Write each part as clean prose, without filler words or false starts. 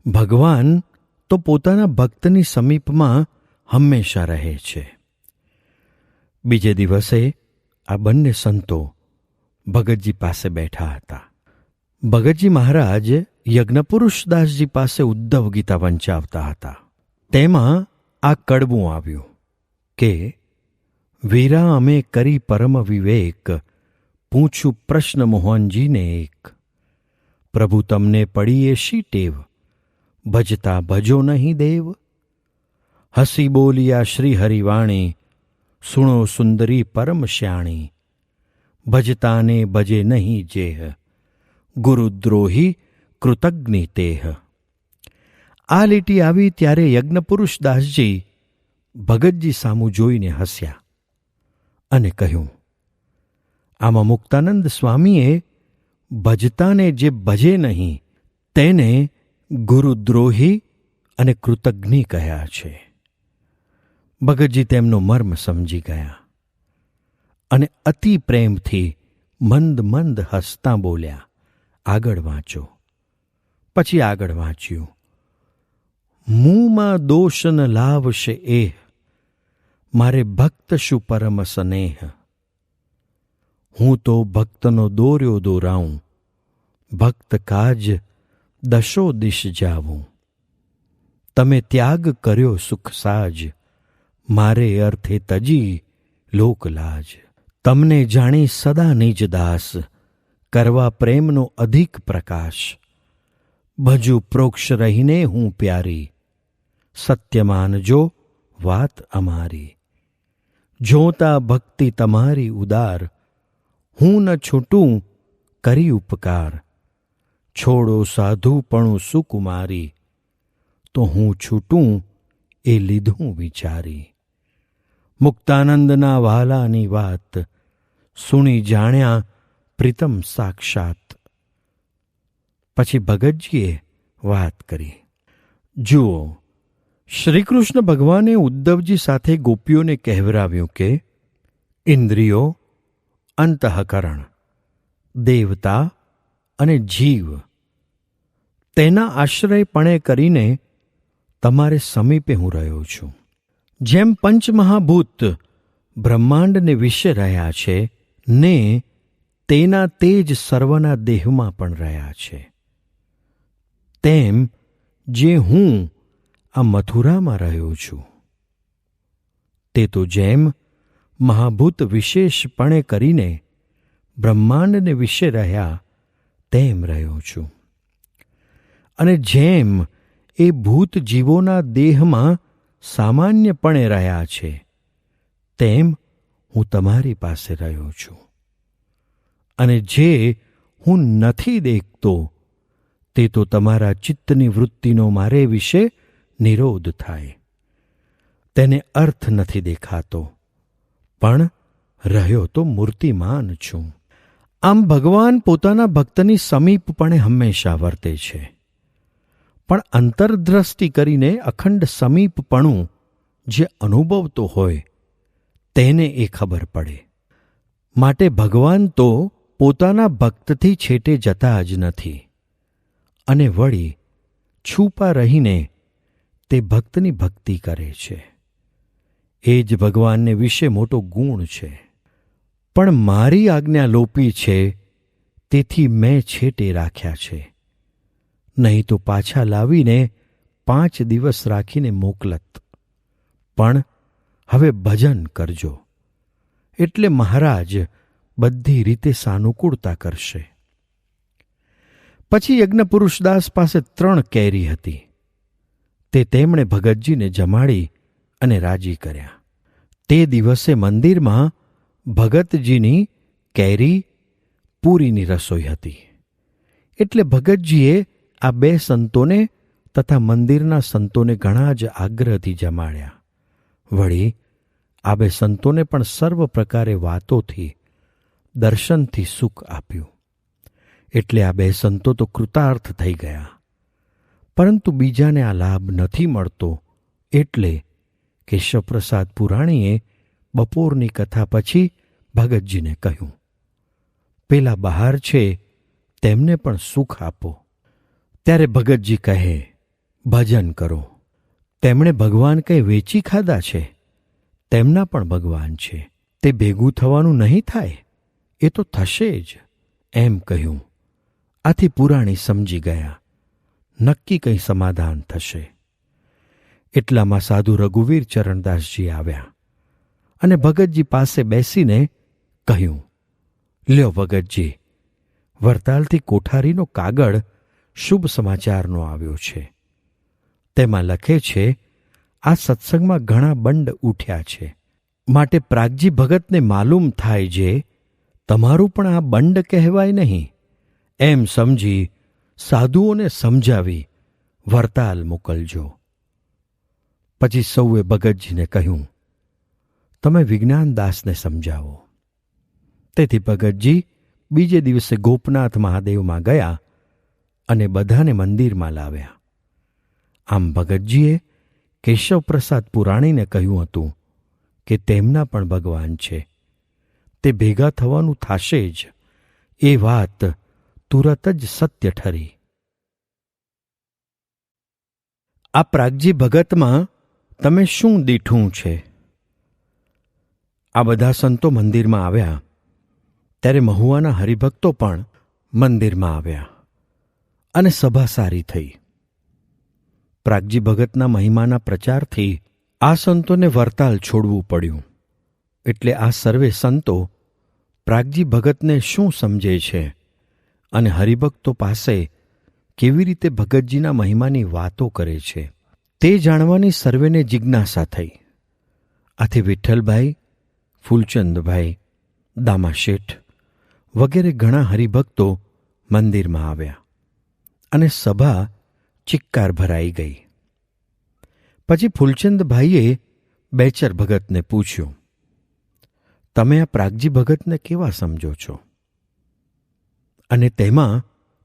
ભગવાન તો પોતાના ભક્તની સમીપમાં હંમેશા રહે છે. બીજે દિવસે આ બંને સંતો ભગતજી પાસે બેઠા હતા. ભગતજી મહારાજ યજ્ઞપુરુષદાસજી પાસે ઉદ્ધવ ગીતા વંચાવતા હતા. તેમાં આ કડવું આવ્યું કે વીરા અમે કરી પરમ વિવેક, પૂછું પ્રશ્ન મોહનજીને એક. પ્રભુ તમને પડીએ શી ટેવ, ભજતા ભજો નહીં દેવ. હસી બોલિયા શ્રી હરિવાણી, સુણો સુંદરી પરમ શ્યાણી. ભજતાને ભજે નહીં જેહ, ગુરુદ્રોહી કૃતજ્ઞ તેહ. આ લીટી આવી ત્યારે યજ્ઞપુરુષદાસજી ભગતજી સામું જોઈને હસ્યા અને કહ્યું, આમાં મુક્તાનંદ સ્વામીએ ભજતાને જે ભજે નહીં તેને ગુરુદ્રોહી અને કૃતજ્ઞ કહ્યા છે. ભગતજી તેમનો મર્મ સમજી ગયા અને અતિ પ્રેમથી મંદ મંદ હસતા બોલ્યા, આગળ વાંચો. પછી આગળ વાંચ્યું. મુંમાં દોષ ન લાવશે એહ, મારે ભક્ત શું પરમ સ્નેહ. હું તો ભક્તનો દોર્યો દોરાઉં, ભક્ત કાજ દશો દિશ જાવું. તમે ત્યાગ કર્યો સુખ સાજ, મારે અર્થે તજી લોકલાજ. તમને જાણી સદા નિજ દાસ, કરવા પ્રેમનો અધિક પ્રકાશ. ભજુ પ્રોક્ષ રહીને હું પ્યારી, સત્ય માનજો વાત અમારી. જોતા ભક્તિ તમારી ઉદાર, હું ન છૂટું કરી ઉપકાર. છોડો સાધુપણું સુકુમારી, તો હું છૂટું એ લીધું વિચારી. મુક્તાનંદના વાલાની વાત, સુણી જાણ્યા પ્રીતમ સાક્ષાત. પછી ભગતજીએ વાત કરી. જુઓ, શ્રીકૃષ્ણ ભગવાને ઉદ્ધવજી સાથે ગોપીઓને કહેવરાવ્યું કે ઇન્દ્રિયો, અંતઃકરણ, દેવતા અને જીવ તેના આશ્રયપણે કરીને તમારે સમીપે હું રહ્યો છું. જેમ પંચમહાભૂત બ્રહ્માંડને વિશે રહ્યા છે ને તેના તેજ સર્વના દેહમાં પણ રહ્યા છે, તેમ જે હું આ મથુરામાં રહ્યો છું તે તો જેમ મહાભૂત વિશેષપણે કરીને બ્રહ્માંડને વિશે રહ્યા તેમ રહ્યો છું. અને જેમ એ ભૂત જીવોના દેહમાં સામાન્યપણે રહ્યા છે તેમ હું તમારી પાસે રહ્યો છું. અને જે હું નથી દેખતો તે તો તમારા ચિત્તની વૃત્તિનો મારે વિશે નિરોધ થાય. તેને અર્થ નથી દેખાતો, પણ રહ્યો તો મૂર્તિમાન છું. આમ ભગવાન પોતાના ભક્તની સમીપપણે હંમેશા વર્તે છે, પણ અંતરદ્રષ્ટિ કરીને અખંડ સમીપપણું જે અનુભવતો હોય તેને એ ખબર પડે. માટે ભગવાન તો પોતાના ભક્તથી છેટે જતા જ નથી, અને વળી છુપા રહીને તે ભક્તની ભક્તિ કરે છે. એ જ ભગવાનને વિશે મોટો ગુણ છે. પણ મારી આજ્ઞા લોપી છે તેથી મેં છેટે રાખ્યા છે, નહીં તો પાછા લાવીને 5 દિવસ રાખીને મોકલત. પણ હવે ભજન કરજો એટલે મહારાજ બધી રીતે સાનુકૂળતા કરશે. પછી યજ્ઞપુરુષદાસ પાસે 3 કેરી હતી. તે તેમણે ભગતજીને જમાડી અને રાજી કર્યા. તે દિવસે મંદિરમાં ભગતજીની કેરી પૂરીની રસોઈ હતી. એટલે ભગતજીએ આ 2 સંતોને તથા મંદિરના સંતોને ઘણા જ આગ્રહથી જમાડ્યા. વળી આ 2 સંતોને પણ સર્વ પ્રકારે વાતોથી, દર્શનથી સુખ આપ્યું. એટલે આ 2 સંતો તો કૃતાર્થ થઈ ગયા. પરંતુ બીજાને આ લાભ નથી મળતો, એટલે કેશવપ્રસાદ પુરાણીએ બપોરની કથા પછી ભગતજીને કહ્યું, પેલા બહાર છે તેમને પણ સુખ આપો. ત્યારે ભગતજી કહે, ભજન કરો. તેમણે ભગવાન કંઈ વેચી ખાધા છે? તેમના પણ ભગવાન છે. તે ભેગું થવાનું નહીં થાય? એ તો થશે જ, એમ કહ્યું. આથી પુરાણી સમજી ગયા, નક્કી કંઈ સમાધાન થશે. એટલામાં સાધુ રઘુવીર ચરણદાસજી આવ્યા અને ભગતજી પાસે બેસીને કહ્યું, લ્યો ભગતજી, વરતાલથી કોઠારીનો કાગળ શુભ સમાચારનો આવ્યો છે. તેમાં લખે છે, આ સત્સંગમાં ઘણા બંડ ઉઠ્યા છે, માટે પ્રાગજી ભગતને માલુમ થાય જે તમારું પણ આ બંડ કહેવાય નહીં, એમ સમજી સાધુઓને સમજાવી વરતાલ મોકલજો. પછી સૌએ ભગતજીને કહ્યું, તમે વિજ્ઞાનદાસને સમજાવો. તેથી ભગતજી બીજે દિવસે ગોપનાથ મહાદેવમાં ગયા અને બધાને મંદિરમાં લાવ્યા. આમ ભગતજીએ કેશવપ્રસાદ પુરાણીને કહ્યું હતું કે તેમના પણ ભગવાન છે, તે ભેગા થવાનું થશે જ. એ વાત તુરત જ સત્ય ઠરી. આ પ્રાગજી ભગતમાં તમે શું દીઠું છે? આ બધા સંતો મંદિરમાં આવ્યા ત્યારે મહુવાના હરિભક્તો પણ મંદિરમાં આવ્યા અને સભા સારી થઈ. પ્રાગજી ભગતના મહિમાના પ્રચારથી આ સંતોને વરતાલ છોડવું પડ્યું. એટલે આ સર્વે સંતો પ્રાગજી ભગતને શું સમજે છે અને હરિભક્તો પાસે કેવી રીતે ભગતજીના મહિમાની વાતો કરે છે તે જાણવાની સર્વેને જિજ્ઞાસા થઈ. આથી વિઠ્ઠલભાઈ, ફૂલચંદભાઈ, દામાશેઠ વગેરે ઘણા હરિભક્તો મંદિરમાં આવ્યા અને સભા ચિક્કાર ભરાઈ ગઈ. પછી ફૂલચંદભાઈએ બેચર ભગતને પૂછ્યું, તમે આ પ્રાગજી ભગતને કેવા સમજો છો અને તેમાં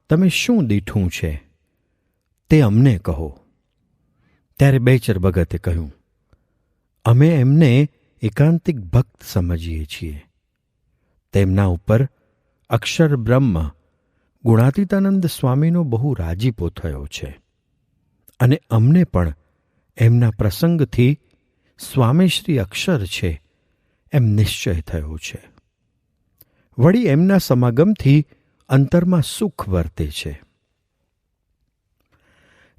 તમે શું દીઠું છે તે અમને કહો. ત્યારે બેચર ભગતે કહ્યું, અમે એમને એકાંતિક ભક્ત સમજીએ છીએ. તેમના ઉપર અક્ષર બ્રહ્મ ગુણાતીતાનંદ સ્વામીનો બહુ રાજીપો થયો છે અને અમને પણ એમના પ્રસંગથી સ્વામી શ્રી અક્ષર છે એમ નિશ્ચય થયો છે. વળી એમના સમાગમથી અંતરમાં સુખ વર્તે છે.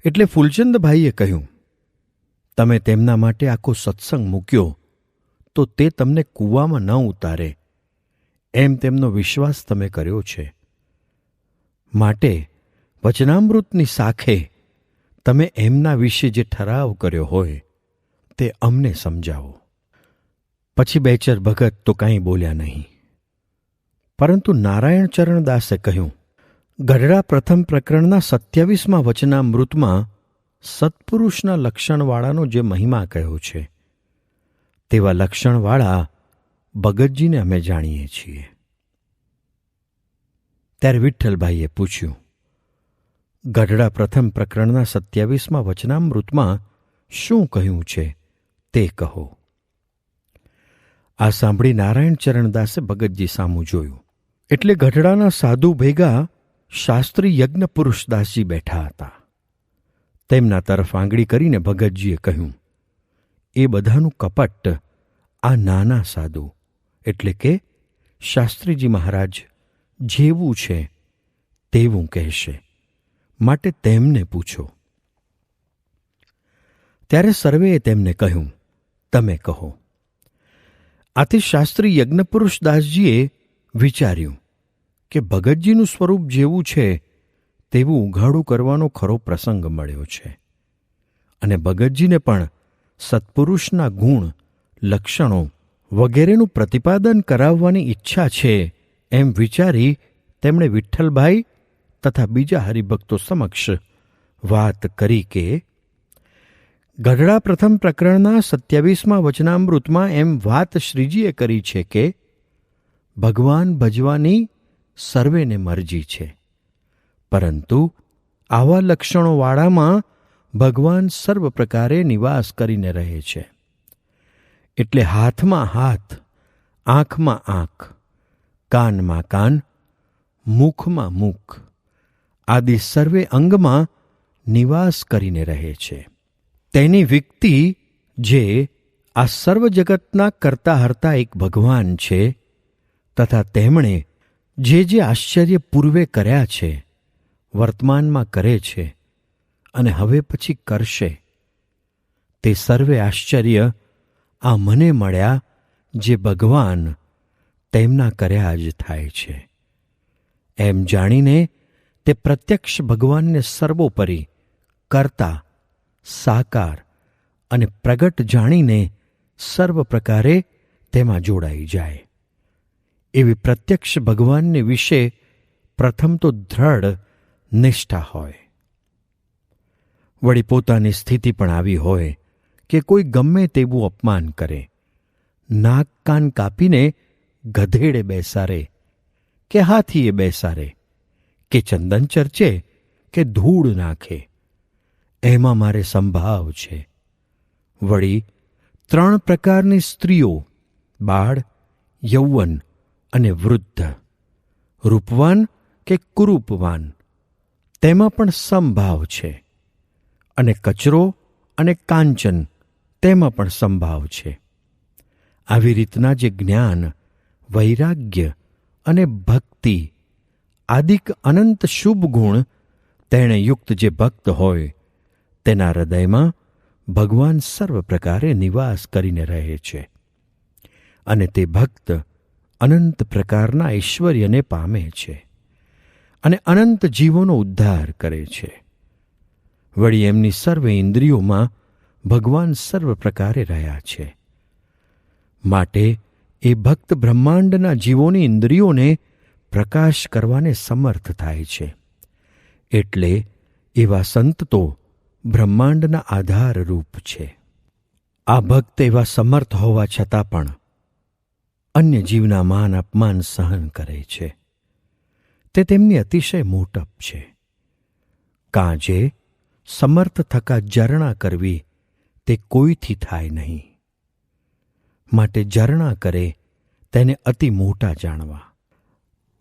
એટલે ફૂલચંદભાઈએ કહ્યું, તમે તેમના માટે આખો સત્સંગ મૂક્યો તો તે તમને કૂવામાં ન ઉતારે એમ તેમનો વિશ્વાસ તમે કર્યો છે. માટે વચનામૃતની સાખે તમે એમના વિશે જે ઠરાવ કર્યો હોય તે અમને સમજાવો. પછી બેચર ભગત તો કાંઈ બોલ્યા નહીં, પરંતુ નારાયણ ચરણદાસે કહ્યું, ગઢડા પ્રથમ પ્રકરણના 27મા વચનામૃતમાં સત્પુરુષના લક્ષણવાળાનો જે મહિમા કહ્યો છે તેવા લક્ષણવાળા ભગતજીને અમે જાણીએ છીએ. ત્યારે વિઠ્ઠલભાઈએ પૂછ્યું, ગઢડા પ્રથમ પ્રકરણના 27મા વચનામૃતમાં શું કહ્યું છે તે કહો. આ સાંભળી નારાયણ ચરણદાસે ભગતજી સામું જોયું. એટલે ગઢડાના સાધુ ભેગા શાસ્ત્રી યજ્ઞ પુરુષદાસજી બેઠા હતા. તેમના તરફ આંગળી કરીને ભગતજીએ કહ્યું, એ બધાનું કપટ આ નાના સાધુ એટલે કે શાસ્ત્રીજી મહારાજ જેવું છે તેવું કહેશે, માટે તેમને પૂછો. ત્યારે સર્વેએ તેમને કહ્યું, તમે કહો. આથી શાસ્ત્રી યજ્ઞપુરુષદાસજીએ વિચાર્યું કે ભગતજીનું સ્વરૂપ જેવું છે તેવું ઉઘાડું કરવાનો ખરો પ્રસંગ મળ્યો છે અને ભગતજીને પણ સત્પુરુષના ગુણ, લક્ષણો વગેરેનું પ્રતિપાદન કરાવવાની ઈચ્છા છે એમ વિચારી તેમણે વિઠ્ઠલભાઈ તથા બીજા હરિભક્તો સમક્ષ વાત કરી કે ગઢડા પ્રથમ પ્રકરણના 27મા વચનામૃતમાં એમ વાત શ્રીજીએ કરી છે કે ભગવાન ભજવાની સર્વેને મરજી છે, પરંતુ આવા લક્ષણોવાળામાં ભગવાન સર્વ પ્રકારે નિવાસ કરીને રહે છે. એટલે હાથમાં હાથ, આંખમાં આંખ, કાનમાં કાન, મુખમાં મુખ આદિ સર્વે અંગમાં નિવાસ કરીને રહે છે. તેની વ્યક્તિ જે આ સર્વ જગતના કરતા હરતા એક ભગવાન છે તથા તેમણે જે આશ્ચર્ય પૂર્વે કર્યા છે, વર્તમાનમાં કરે છે અને હવે પછી કરશે, તે સર્વે આશ્ચર્ય આ મને મળ્યા જે ભગવાન તેમના કર્યા જ થાય છે. એમ જાણીને તે પ્રત્યક્ષ ભગવાનને સર્વોપરી કરતા, સાકાર અને પ્રગટ જાણીને સર્વ પ્રકારે તેમાં જોડાઈ જાય. એવી પ્રત્યક્ષ ભગવાનને વિશે પ્રથમ તો દ્રઢ નિષ્ઠા હોય. વળી પોતાની સ્થિતિ પણ આવી હોય કે કોઈ ગમે તેવું અપમાન કરે, નાક કાન કાપીને ગધેડે બેસારે કે હાથીએ બેસારે કે ચંદન ચર્ચે કે ધૂળ નાખે, એમાં મારે સંભાવ છે. વળી 3 પ્રકારની સ્ત્રીઓ, બાળ, યૌવન અને વૃદ્ધ, રૂપવાન કે કુરૂપવાન, તેમાં પણ સંભાવ છે. અને કચરો અને કાંચન, તેમાં પણ સંભાવ છે. આવી રીતના જે જ્ઞાન, વૈરાગ્ય અને ભક્તિ આદિક અનંત શુભ ગુણ તેણે યુક્ત જે ભક્ત હોય, તેના હૃદયમાં ભગવાન સર્વ પ્રકારે નિવાસ કરીને રહે છે અને તે ભક્ત અનંત પ્રકારના ઐશ્વર્યને પામે છે અને અનંત જીવોનો ઉદ્ધાર કરે છે. વળી એમની સર્વે ઇન્દ્રિયોમાં ભગવાન સર્વ પ્રકારે રહ્યા છે. માટે એ ભક્ત બ્રહ્માંડના જીવોની ઇન્દ્રિયોને પ્રકાશ કરવાને સમર્થ થાય છે. એટલે એવા સંત તો બ્રહ્માંડના આધારરૂપ છે. આ ભક્ત એવા સમર્થ હોવા છતાં પણ અન્ય જીવના માન અપમાન સહન કરે છે. તે તેમની અતિશય મોટપ છે. કાજે સમર્થ થકા જરણા કરવી તે કોઈથી થાય નહીં. માટે જરણા કરે તેને અતિ મોટા જાણવા.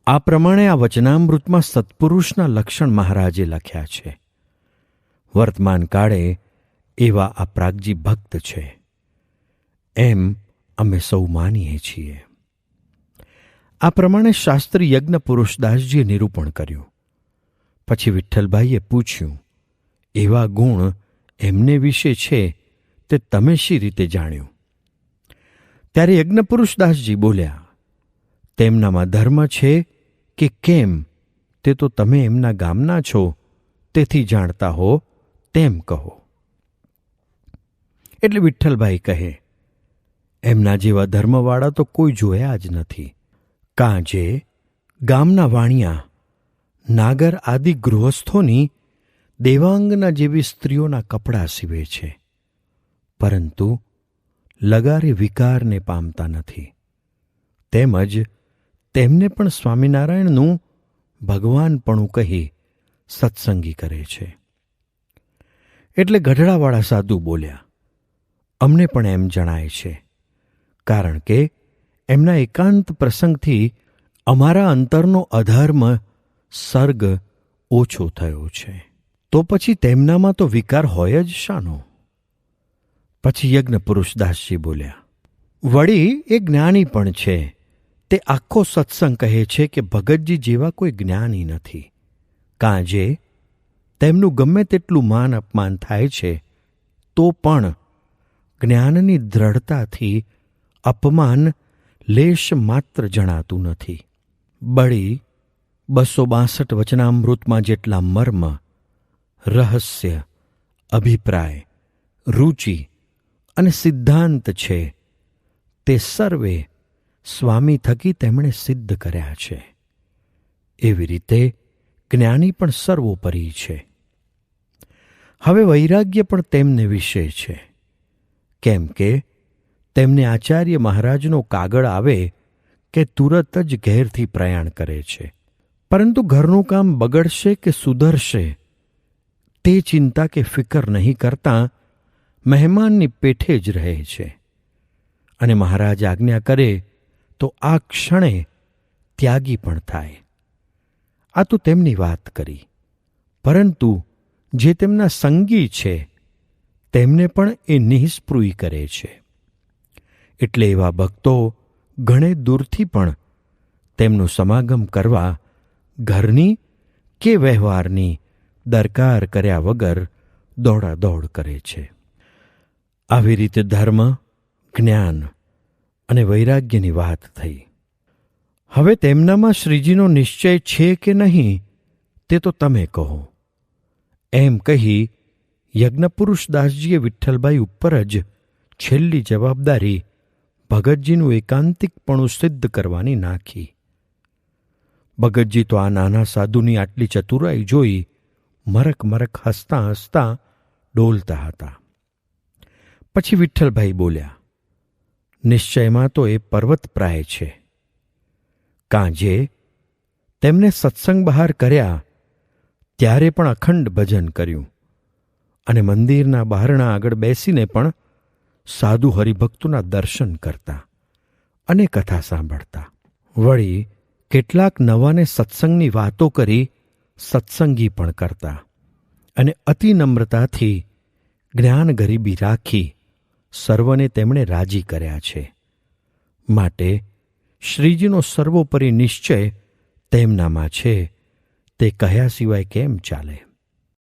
આ પ્રમાણે આ વચનામૃતમાં સત્પુરુષના લક્ષણ મહારાજે લખ્યા છે. વર્તમાન કાળે એવા આ પ્રાગજી ભક્ત છે એમ અમે સૌ માનીએ છીએ. આ પ્રમાણે શાસ્ત્રી યજ્ઞ પુરુષદાસજીએ નિરૂપણ કર્યું. પછી વિઠ્ઠલભાઈએ પૂછ્યું, એવા ગુણ એમને વિશે છે તે તમે શી રીતે જાણ્યું? ત્યારે યજ્ઞ પુરુષદાસજી બોલ્યા, તેમનામાં ધર્મ છે કે કેમ તે તો તમે એમના ગામના છો તેથી જાણતા હો તેમ કહો. એટલે વિઠ્ઠલભાઈ કહે, એમના જેવા ધર્મવાળા તો કોઈ જોયા જ નથી. કાંજે ગામના વાણિયા, નાગર આદિ ગૃહસ્થોની દેવાંગના જેવી સ્ત્રીઓના કપડાં સીવે છે, પરંતુ લગારે વિકારને પામતા નથી. તેમજ તેમને પણ સ્વામિનારાયણનું ભગવાનપણું કહી સત્સંગી કરે છે. એટલે ગઢડાવાળા સાધુ બોલ્યા, અમને પણ એમ જણાય છે, કારણ કે એમના એકાંત પ્રસંગથી અમારા અંતરનો અધર્મ સર્ગ ઓછો થયો છે. તો પછી તેમનામાં તો વિકાર હોય જ શાનો? પછી યજ્ઞ પુરુષદાસજી બોલ્યા, વળી એ જ્ઞાની પણ છે. તે આખો સત્સંગ કહે છે કે ભગતજી જેવા કોઈ જ્ઞાની નથી. કાંજે તેમનું ગમે તેટલું માન અપમાન થાય છે તો પણ જ્ઞાનની દ્રઢતાથી અપમાન લેશ માત્ર જણાતું નથી. બળી 262 વચનામૃતમાં જેટલા મર્મ, રહસ્ય, અભિપ્રાય, રૂચિ અને સિદ્ધાંત છે તે સર્વે સ્વામી થકી તેમણે સિદ્ધ કર્યા છે. એવી રીતે જ્ઞાની પણ સર્વોપરી છે. હવે વૈરાગ્ય પણ તેમને વિશે છે, કેમ કે તેમને આચાર્ય મહારાજનો કાગળ આવે કે તુરત જ ઘેરથી પ્રયાણ કરે છે. પરંતુ ઘરનું કામ બગડશે કે સુધરશે તે ચિંતા કે ફિકર નહીં કરતાં મહેમાનની પેઠે જ રહે છે અને મહારાજ આજ્ઞા કરે તો આ ક્ષણે ત્યાગી પણ થાય. આ તો તેમની વાત કરી, પરંતુ જે તેમના સંગી છે તેમને પણ એ નિઃસ્પૃહી કરે છે. એટલે એવા ભક્તો ઘણે દૂરથી પણ તેમનું સમાગમ કરવા ઘરની કે વ્યવહારની દરકાર કર્યા વગર દોડાદોડ કરે છે. આવી રીતે ધર્મ, જ્ઞાન અને વૈરાગ્યની વાત થઈ. હવે તેમનામાં શ્રીજીનો નિશ્ચય છે કે નહીં તે તો તમે કહો. એમ કહી યજ્ઞપુરુષદાસજીએ વિઠ્ઠલભાઈ ઉપર જ છેલ્લી જવાબદારી ભગતજીનું એકાંતિકપણું સિદ્ધ કરવાની નાખી. ભગતજી તો આ નાના સાધુની આટલી ચતુરાઈ જોઈ મરક મરક હસતા હસતા ડોલતા હતા. પછી વિઠ્ઠલભાઈ બોલ્યા, નિશ્ચયમાં તો એ પર્વતપ્રાય છે. કાંજે તેમને સત્સંગ બહાર કર્યા ત્યારે પણ અખંડ ભજન કર્યું અને મંદિરના બહારણા આગળ બેસીને પણ સાધુ હરિભક્તોના દર્શન કરતા અને કથા સાંભળતા. વળી કેટલાક નવાને સત્સંગની વાતો કરી સત્સંગી પણ કરતા અને અતિ નમ્રતાથી જ્ઞાન ગરીબી રાખી સર્વને તેમણે રાજી કર્યા છે. માટે શ્રીજીનો સર્વોપરી નિશ્ચય તેમનામાં છે તે કહ્યા સિવાય કેમ ચાલે?